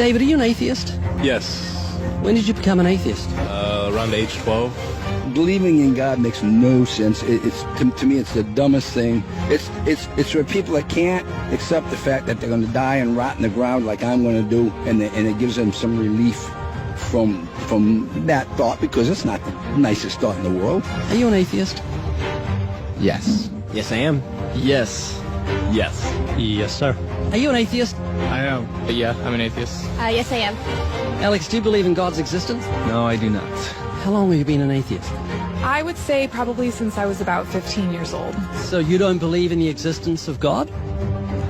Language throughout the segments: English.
David, are you an atheist? Yes. When did you become an atheist? Around age 12. Believing in God makes no sense. It's to me, it's the dumbest thing. It's for people that can't accept the fact that they're going to die and rot in the ground like I'm going to do, and it gives them some relief from that thought, because it's not the nicest thought in the world. Are you an atheist? Yes. Yes, I am. Yes. Yes. Yes, sir. Are you an atheist? I am. Yeah, I'm an atheist. Yes, I am. Alex, do you believe in God's existence? No, I do not. How long have you been an atheist? I would say probably since I was about 15 years old. So you don't believe in the existence of God?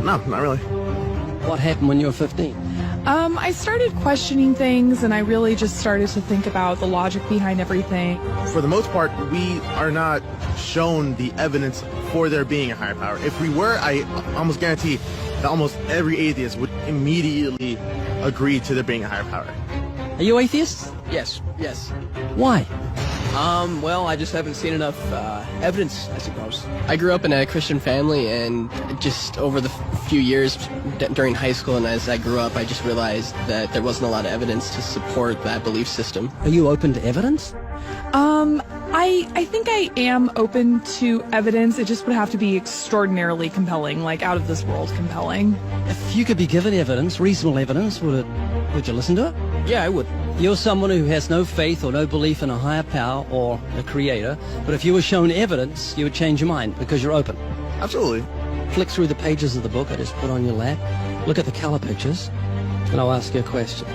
No, not really. What happened when you were 15? I started questioning things, and I really just started to think about the logic behind everything. For the most part, we are not shown the evidence for there being a higher power. If we were, I almost guarantee that almost every atheist would immediately agree to there being a higher power. Are you atheists? Yes. Yes. Why? Well, I just haven't seen enough evidence, I suppose. I grew up in a Christian family, and just over the few years during high school and as I grew up, I just realized that there wasn't a lot of evidence to support that belief system. Are you open to evidence? I think I am open to evidence. It just would have to be extraordinarily compelling, like out of this world compelling. If you could be given evidence, reasonable evidence, would you listen to it? Yeah, I would. You're someone who has no faith or no belief in a higher power or a creator, but if you were shown evidence, you would change your mind because you're open. Absolutely. Flick through the pages of the book I just put on your lap, look at the color pictures, and I'll ask you a question.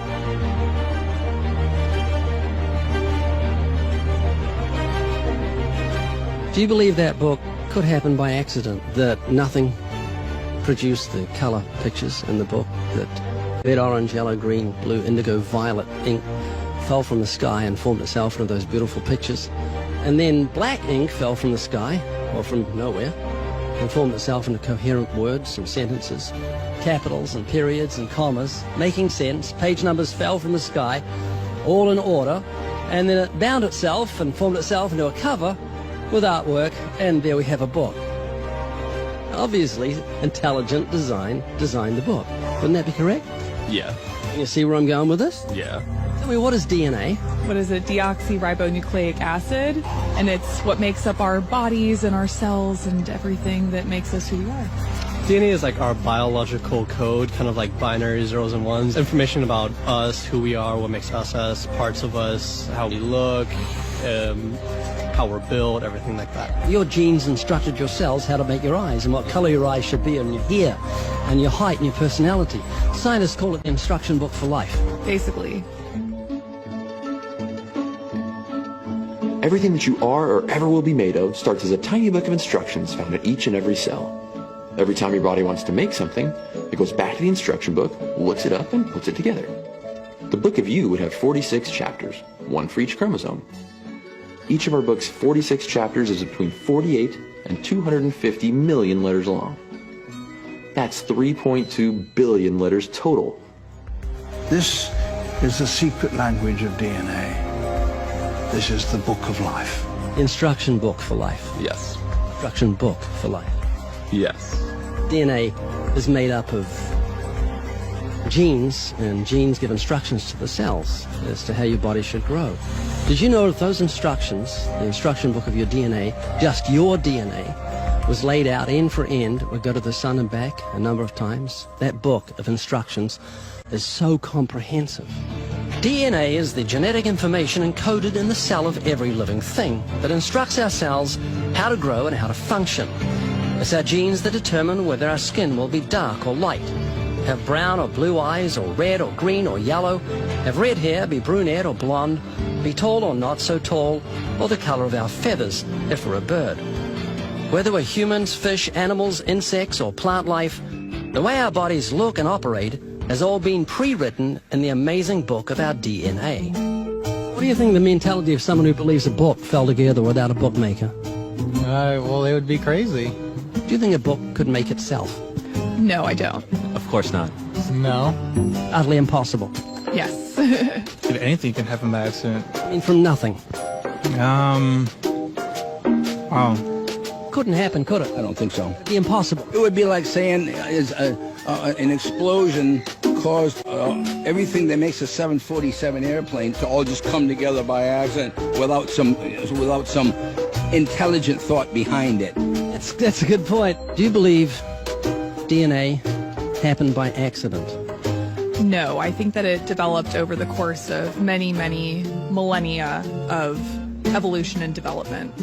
Do you believe that book could happen by accident, that nothing produced the color pictures in the book, that red, orange, yellow, green, blue, indigo, violet ink fell from the sky and formed itself into those beautiful pictures, and then black ink fell from the sky, or from nowhere, and formed itself into coherent words and sentences, capitals and periods and commas, making sense, page numbers fell from the sky, all in order, and then it bound itself and formed itself into a cover with artwork, and there we have a book. Obviously, intelligent design designed the book. Wouldn't that be correct? Yeah. Can you see where I'm going with this? Yeah. Tell me, what is DNA? What is it? Deoxyribonucleic acid. And it's what makes up our bodies and our cells and everything that makes us who we are. DNA is like our biological code, kind of like binary zeros and ones. Information about us, who we are, what makes us us, parts of us, how we look, how we're built, everything like that. Your genes instructed your cells how to make your eyes and what color your eyes should be, and your hair and your height and your personality. Scientists call it the instruction book for life. Basically. Everything that you are or ever will be made of starts as a tiny book of instructions found in each and every cell. Every time your body wants to make something, it goes back to the instruction book, looks it up, and puts it together. The book of you would have 46 chapters, one for each chromosome. Each of our book's 46 chapters is between 48 and 250 million letters long. That's 3.2 billion letters total. This is the secret language of DNA. This is the book of life. Instruction book for life. Yes. Instruction book for life. Yes. DNA is made up of genes, and genes give instructions to the cells as to how your body should grow. Did you know that those instructions, the instruction book of your DNA, just your DNA, was laid out end for end, would go to the sun and back a number of times? That book of instructions is so comprehensive. DNA is the genetic information encoded in the cell of every living thing that instructs our cells how to grow and how to function. It's our genes that determine whether our skin will be dark or light, have brown or blue eyes, or red or green or yellow, have red hair, be brunette or blonde, be tall or not so tall, or the color of our feathers if we're a bird. Whether we're humans, fish, animals, insects, or plant life, the way our bodies look and operate has all been pre-written in the amazing book of our DNA. What do you think the mentality of someone who believes a book fell together without a bookmaker? Well, they would be crazy. Do you think a book could make itself? No, I don't. Of course not. No. Utterly impossible. Yes. If anything can happen by accident. I mean, from nothing. Couldn't happen, could it? I don't think so. It'd be impossible. It would be like saying an explosion caused everything that makes a 747 airplane to all just come together by accident without some intelligent thought behind it. That's a good point. Do you believe DNA happened by accident? No, I think that it developed over the course of many, many millennia of evolution and development.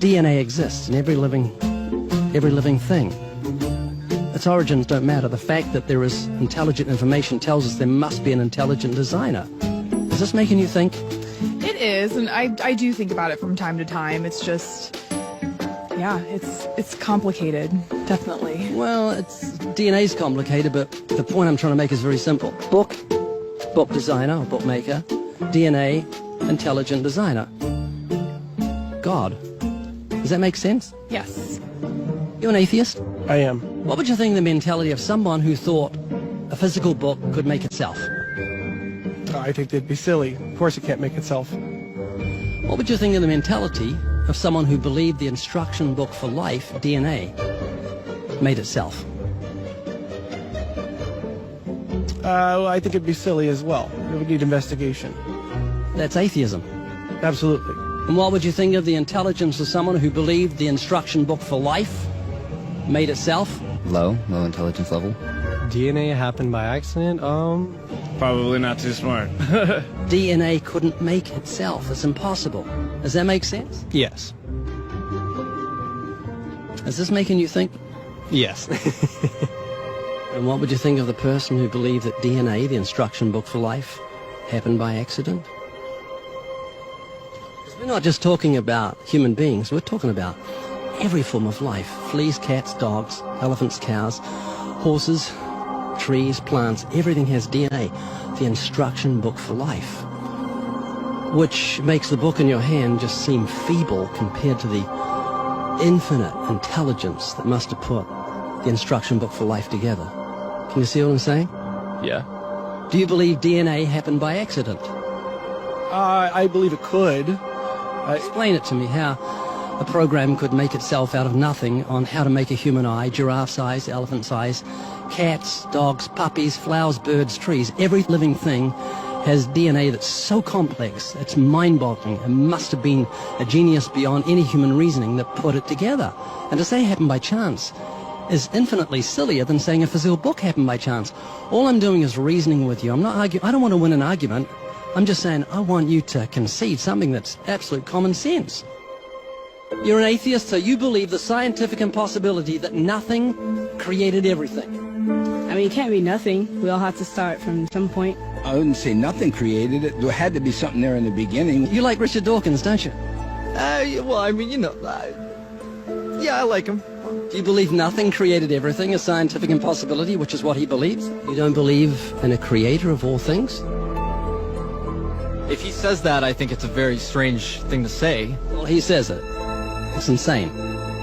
DNA exists in every living thing. Its origins don't matter. The fact that there is intelligent information tells us there must be an intelligent designer. Is this making you think? It is, and I do think about it from time to time. It's just, yeah, it's complicated, definitely. Well, DNA's complicated, but the point I'm trying to make is very simple. Book designer or bookmaker, DNA, intelligent designer. God. Does that make sense? Yes. You're an atheist? I am. What would you think of the mentality of someone who thought a physical book could make itself? I think they'd be silly. Of course it can't make itself. What would you think of the mentality of someone who believed the instruction book for life, DNA, made itself? I think it'd be silly as well. It would need investigation. That's atheism. Absolutely. And what would you think of the intelligence of someone who believed the instruction book for life made itself? Low intelligence level. DNA happened by accident? Probably not too smart. DNA couldn't make itself. It's impossible. Does that make sense? Yes. Is this making you think? Yes. And what would you think of the person who believed that DNA, the instruction book for life, happened by accident? We're not just talking about human beings, we're talking about every form of life. Fleas, cats, dogs, elephants, cows, horses, trees, plants, everything has DNA, the instruction book for life. Which makes the book in your hand just seem feeble compared to the infinite intelligence that must have put the instruction book for life together. Can you see what I'm saying? Yeah. Do you believe DNA happened by accident? I believe it could. Explain it to me, how a program could make itself out of nothing on how to make a human eye, giraffe size, elephant size, cats, dogs, puppies, flowers, birds, trees. Every living thing has DNA that's so complex, it's mind-boggling. It must have been a genius beyond any human reasoning that put it together. And to say it happened by chance is infinitely sillier than saying a physical book happened by chance. All I'm doing is reasoning with you. I'm not arguing. I don't want to win an argument. I'm just saying I want you to concede something that's absolute common sense. You're an atheist, so you believe the scientific impossibility that nothing created everything. I mean, it can't be nothing. We all have to start from some point. I wouldn't say nothing created it. There had to be something there in the beginning. You like Richard Dawkins, don't you? Well, I mean, you know, yeah, I like him. Do you believe nothing created everything, a scientific impossibility, which is what he believes? You don't believe in a creator of all things? If he says that, I think it's a very strange thing to say. Well, he says it. It's insane.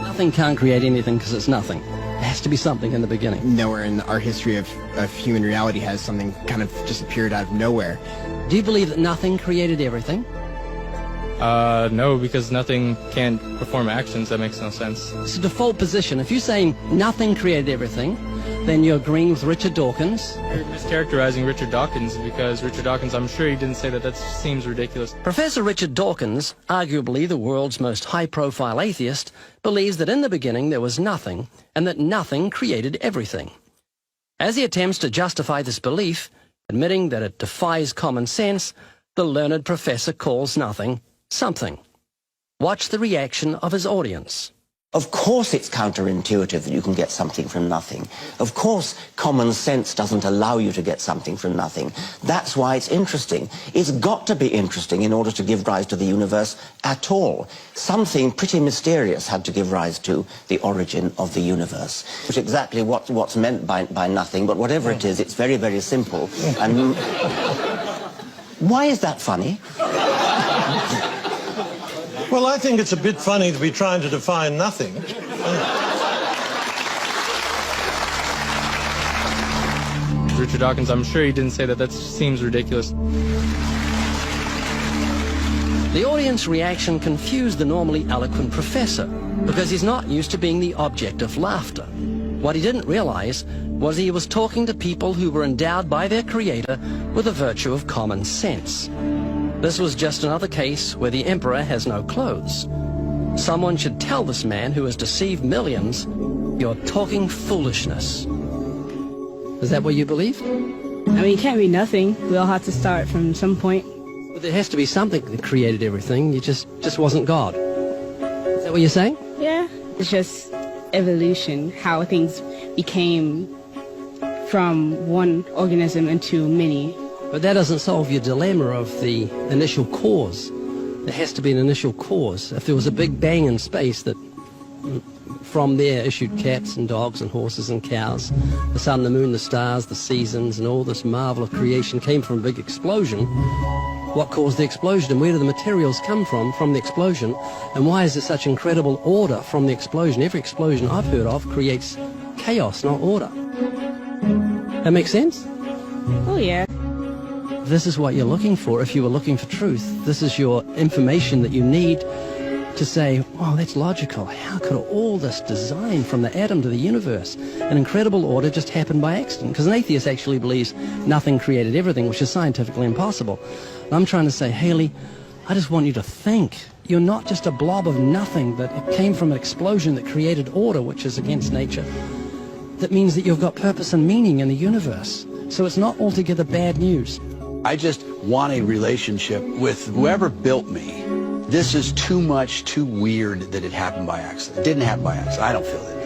Nothing can't create anything because it's nothing. There has to be something in the beginning. Nowhere in our history of human reality has something kind of just appeared out of nowhere. Do you believe that nothing created everything? No, because nothing can perform actions. That makes no sense. It's a default position. If you're saying nothing created everything, then you're agreeing with Richard Dawkins. You're mischaracterizing Richard Dawkins, because Richard Dawkins, I'm sure he didn't say that. That seems ridiculous. Professor Richard Dawkins, arguably the world's most high-profile atheist, believes that in the beginning there was nothing, and that nothing created everything. As he attempts to justify this belief, admitting that it defies common sense, the learned professor calls nothing something. Watch the reaction of his audience. Of course it's counterintuitive that you can get something from nothing. Of course common sense doesn't allow you to get something from nothing. That's why it's interesting. It's got to be interesting in order to give rise to the universe at all. Something pretty mysterious had to give rise to the origin of the universe. Which exactly what's meant by nothing, but whatever it is, it's very, very simple. And why is that funny? Well, I think it's a bit funny to be trying to define nothing. Richard Dawkins, I'm sure he didn't say that. That seems ridiculous. The audience reaction confused the normally eloquent professor because he's not used to being the object of laughter. What he didn't realize, was he was talking to people who were endowed by their creator with the virtue of common sense. This was just another case where the emperor has no clothes. Someone should tell this man who has deceived millions, "You're talking foolishness." Is that what you believe? I mean, it can't be nothing. We all have to start from some point. But there has to be something that created everything. You just wasn't God. Is that what you're saying? Yeah. It's just evolution, how things became from one organism into many. But that doesn't solve your dilemma of the initial cause. There has to be an initial cause. If there was a big bang in space that from there issued cats and dogs and horses and cows, the sun, the moon, the stars, the seasons, and all this marvel of creation came from a big explosion, what caused the explosion, and where do the materials come from the explosion, and why is there such incredible order from the explosion? Every explosion I've heard of creates chaos, not order. That makes sense? Oh, yeah. This is what you're looking for. If you were looking for truth, this is your information that you need to say, wow, that's logical. How could all this design from the atom to the universe, an incredible order, just happen by accident? Because an atheist actually believes nothing created everything, which is scientifically impossible. And I'm trying to say, Haley, I just want you to think. You're not just a blob of nothing, that it came from an explosion that created order, which is against nature. That means that you've got purpose and meaning in the universe. So it's not altogether bad news. I just want a relationship with whoever built me. This is too much, too weird that it happened by accident. It didn't happen by accident. I don't feel that.